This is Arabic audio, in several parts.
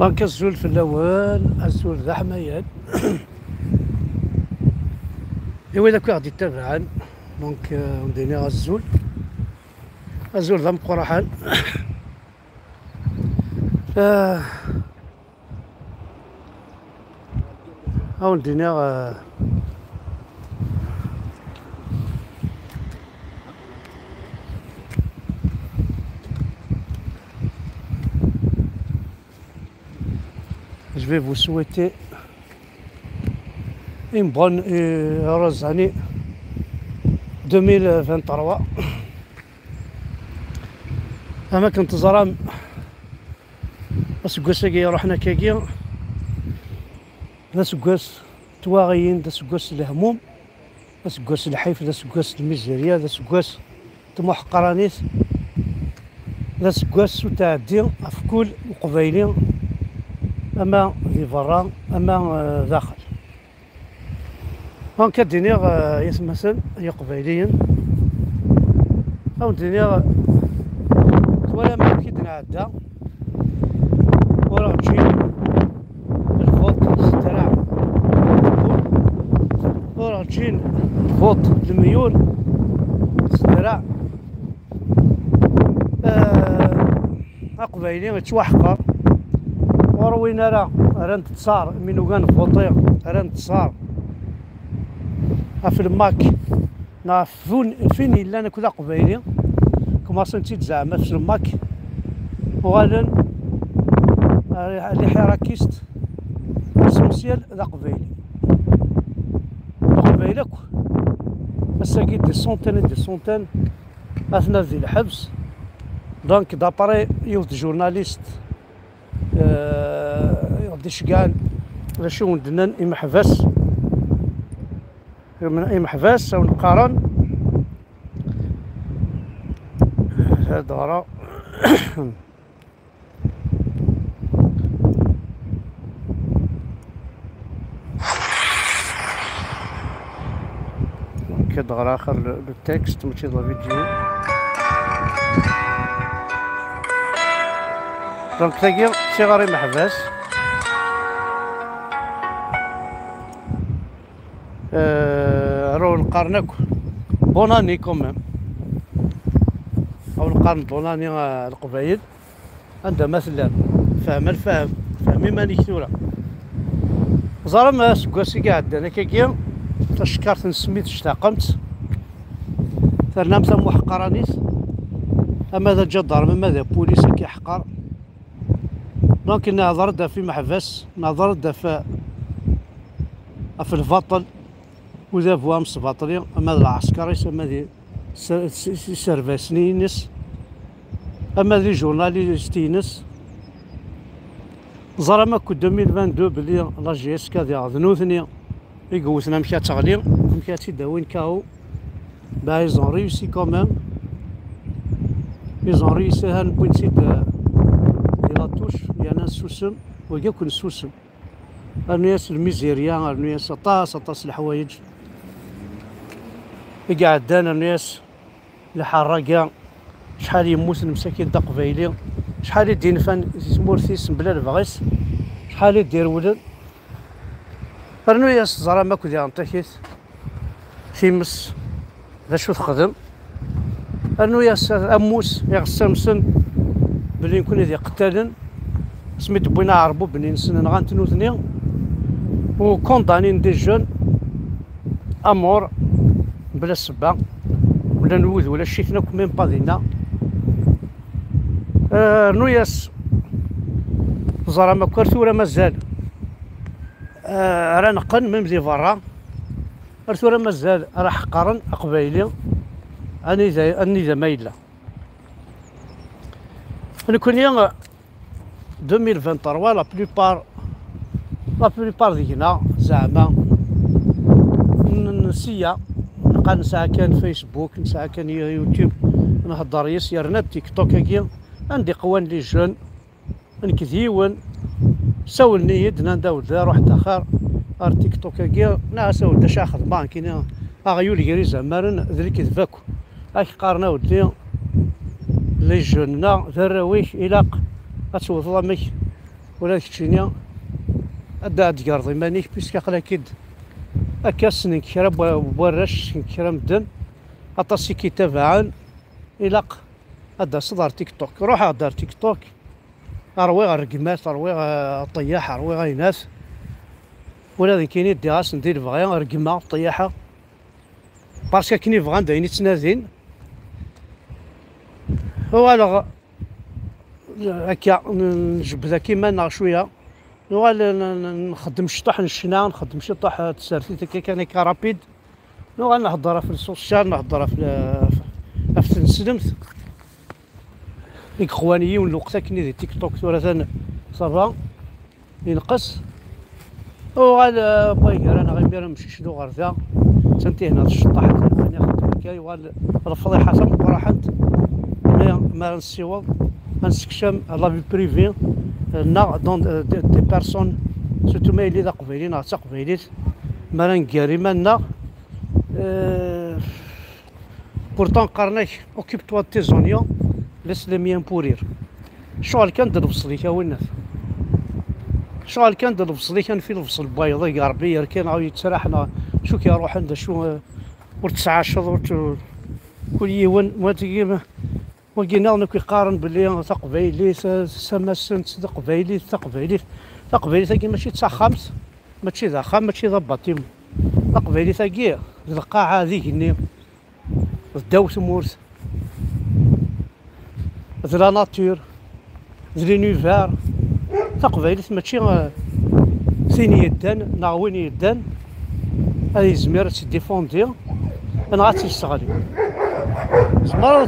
دونك الزول في الاول الزول ذا حمايات ايوا اذا كان غادي يتابعن دونك نديني الزول ذا مقرحان او نديني je vais vous souhaiter une bonne et heureuse année 2023. أما كنت زرام أسقوس كي رحنا كاكيا ذا سقوس تواغيين ذا سقوس الهموم ذا سقوس الحيف ذا سقوس الميزيريا ذا سقوس طموح قرانيس ذا سقوس وتعدي أفكول وقبايلين أما ذي برا أما داخل هون كديني يتمثل يا قبايليين أو ديني ولا ما كي نعدى وراه تجي الفوط سترع وراه تجي الفوط الميول سترع قبايلي تتوحقر وروينا راه نتصار منو كان فوطي راه نتصار في الماك نعرفون فين الا انا كذا قبايلي كما سنتي زعما في الماك وغالا اللي حراكيست اسونسيال ذا قبايلي قبايلك مساكي دي سونتين اثناء ذي الحبس دونك دابري يوث جورناليست يغدي شكال شو ندنا يمحبس من اي محبس او نقارن هذا راه كدغر اخر التكست ماشي ذا فيديو دونك تاكي صغاري محبس راهو نقارنك بوناني كوميم او نقارن بوناني القبايل عندها مثلا فهم الفهم فهمي ماني كثورة زرم سكواسي قاعد انا كاكيا تشكرت نسميت اشتاقمت ثرنا مثلا محقرانيس اما ذا جدار اما ذا بوليس كيحقر دونك نظرت في محبس نظرت في الفطل وذا فوام سباطري اما العسكري اما ذي سيرفاسنينس اما ذي جورناليستينس زرا ما كو 2022 بلي لا جي اس كا ديال ذنوثني يقوسنا مشى تغلي مشى تداوين كاو با ايزون ريوسي كوميم ايزون ريوسي هان بوينتي دي لاتوش يعني نسوسم وكا كون نسوسم الناس الميزيريا الناس طاس الحوايج قاعد دانا الناس الحراقه شحال يموت المساكين دا قبايلي شحال يدين فان مورثيس بلا البغيس شحال يدير ولد رنو ياس زرا ماكو ديال نطيحيت تيمس ذا شو تخدم رنو ياس اموس يغسمسن بلي نكون ذي قتالن سميت بوينا عربو بني نسنن غانتنوثني وكوندانين دي جون امور بلا سبا ولا نوذ ولا شيتنا كومين با دينا نوياس زرا ما كرثورة مازال راه نقن ميم دي برا كرثورة مازال راه حقرن قبايلي اني ذا مايله نكون يا 2023 لا بليبار ديالنا زعما نسيا نلقى نساعة كان فيسبوك نساعة كان يوتيوب نهضر يسيرنا بتيك توك كي عندي قوان لي جون نكذيون ساولني يدنا نداول دار واحد اخر ار تيك توك كي ساول دا شاخذ بانكينا اغيول يري زعما ذلك كذباكو راك قارنا ودي لي جوننا ذراويش إلاق غتوض مك ولا كتشيني أدا تقرضي مانيك بيسك أكيد هكا سنين كرا بوراش كرا مدن أطاسي كيتابعان إلاق أدا صدر تيك توك روح دار تيك توك أروي الرقمات أروي الطياح أروي غايناس ولا ذي كاين يدي غاس ندير بغيا رقمة طياحة باسكو كني بغا داين يتنادين هو هكا نجبدها كيما شويه نوال نخدم شطح نشنا نخدم شطح تسارتي كان كرابيد نوال نهضرها في السوشيال نهضرها في تنسلمت اخوانيين والوقت كني دي تيك توك ثورة صافا ينقص وغال بايكر انا غير نمشي شنو غير ذا تنتي هنا الشطح ثاني خدم كاي وغال الفضيحه صراحه ما نسيوض غنستكشم لا في بريفي نا دون دي بيرسون سورتو ما يلي ذا قبيلي نا تا قبيليت ما نكاري مالنا بورتون قرناك اوكيب توا تي زونيون لاس لي ميان بورير شغل كان دير البصلي كاونات شغل كان دير البصلي كان في البصل بايض غربي كان عاود يتسرحنا شو كيروح عند شو ورتسعاشر كل يوم ما تجي وقينا كيقارن باللي تقبيلي سماسن تقبيلي تقبيلي ثاقي ماشي تاع خمس ماشي ذا خام ماشي ذا باطيم تقبيلي ثاقي القاعة هذيك ني داو ثمورت ذا لا ناتور ذا لونيفير تقبيلي ماشي ثين يدان ناوين يدان هذه زميرة تديفوندي انا غاتيستغلي زمارة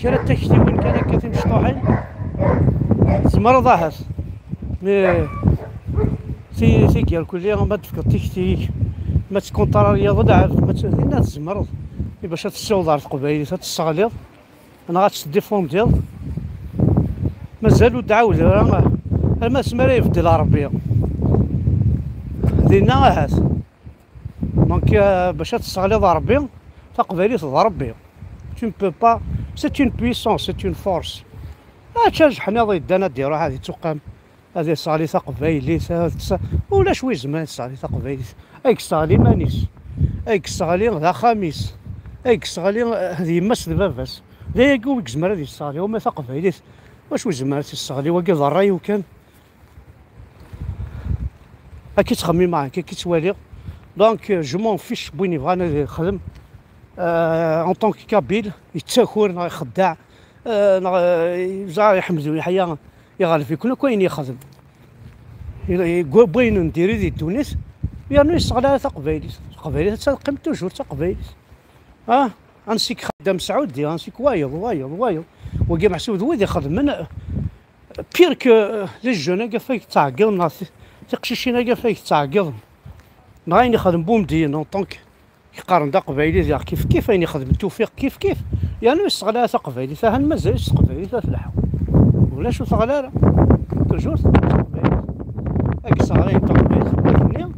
كرا تكتي وين كان هكا مشطوحين زمرة ضاحت مي في كيال كلية ما تفكر تكتي ما تكون طرا رياضة دعف ما تزمرض تزمرض باش تسوض على القبايلي تستغليض انا غاتديفون ديال مازالو تعاود ما سمارا يفدي العربية دينا هات دونك باش تستغليض العربية تقبايلي تضرب بها tu ne peux pas c'est une puissance c'est une force تشاج حنا ضي دانا ديرو هذه تقام هذه صالي قبايلي ولا شوي زمان صالي قبايلي ايك صالي مانيس ايك صالي ذا خميس ايك صالي هذه مس باباس لا يقول زمر هذه صالي وما قبايلي واش زمان الصالي وكي ضراي وكان كي تخمم معاك كي توالي دونك جو مون فيش بوين يبغى انا نخدم ان طونك كابيل يتساكر يخدع يحمدو يحيى يغالب في كل كاين يخدم بغينا نديرو دي تونس يعني يشتغل على تقبايلي تقيم توجور تقبايلي غنسيك خدام سعودي غنسيك وايض وكي محسود هو اللي يخدم من بير كو لي جون كاع فيك تعقل تقشيشين كاع فيك تعقل غاين يخدم بومدين اون طونك يقارن دا قبايلي ديال كيف يعني يخدم التوفيق كيف يعني يشتغل على قبايلي ثاهن مازال يشتغل قبايلي تفلح ولا شو صغيره توجور قبايلي هاك صغيرين تاع قبايلي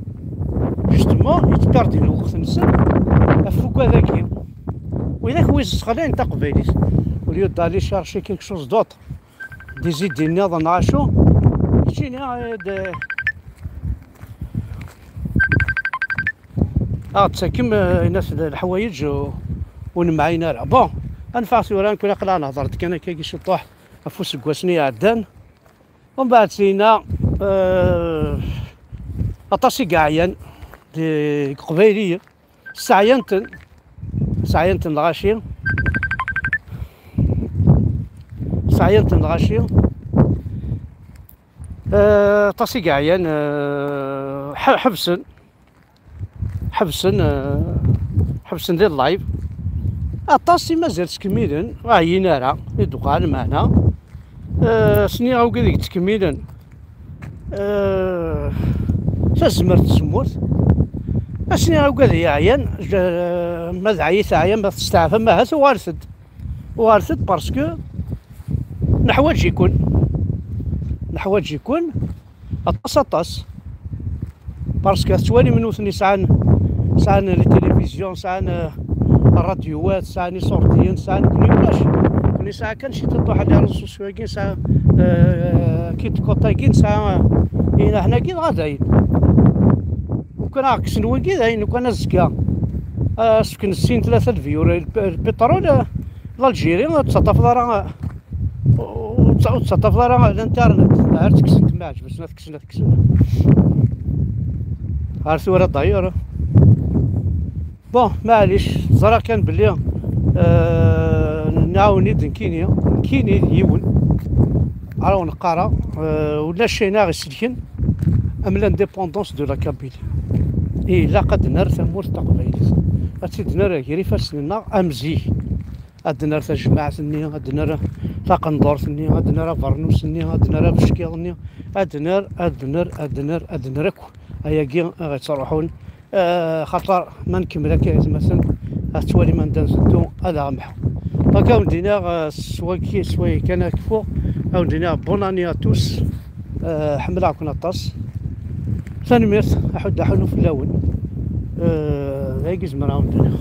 جوستومون يتبردي الوقت نسن فوق هذاك وإذا هو يشتغل تاع قبايلي وليو دالي شارشي كيك شوز دوط دي زيد دي نظام عاشو يجيني تساكم الناس الحوايج ونمعينا راه بون انفاسي ورا نكون قلا نهضر كان كي شطوح افوس كواسني عدان ومن بعد سينا اطاسي كاعيان دي قبيليه سعينتن الغاشي طاسي كاعيان حبسن ديال اللايف الطاسي مازال تكميلا عينا راه يدقال معنا سني غاو كذيك تكميلا تزمرت تزمرت سني غاو كذا عيان ما عيان ما تستعفى ما هات وارثد باسكو نحواج يكون الطاس باسكو توالي منو ثني ساعان لي تيليفزيون ساعان الراديوات ساعان صورتيين ساعان كوني ساعه كان شي تطوح على الريسو سواكين ساعه كي تكوطا كي نسعى هنا حنا كي غاداين وكان عكس نوكي داين وكان الزكا سكن السين 3 الفيور البترول الجيري تسطف راه وتسطف راه الانترنت عرفت تكسن تما عجبتنا تكسن عرفت ورا الضيور بون معليش زرا كان بلي نعاوني كيني يون راهو نقرا ولا شينا غير سلكن ام لانديبوندونس دو لا كابيل لا قد نار ثمور تقبيلت غاتي نار كيري فاسلنا امزي هاد نار جماعة النية هاد نار قندور النية هاد نار برنوس النية هاد نار بشكير النية هاد نار هيا كي غتروحون خاطر ما نكمل هكا مثلا غتولي ما نزدو هذا غنمحو دونك اودينا سوا كان كفو اودينا بوناني توس حمل راكم الطاس ثاني ميرت احد حلو في اللون هاي زمرا عاودنا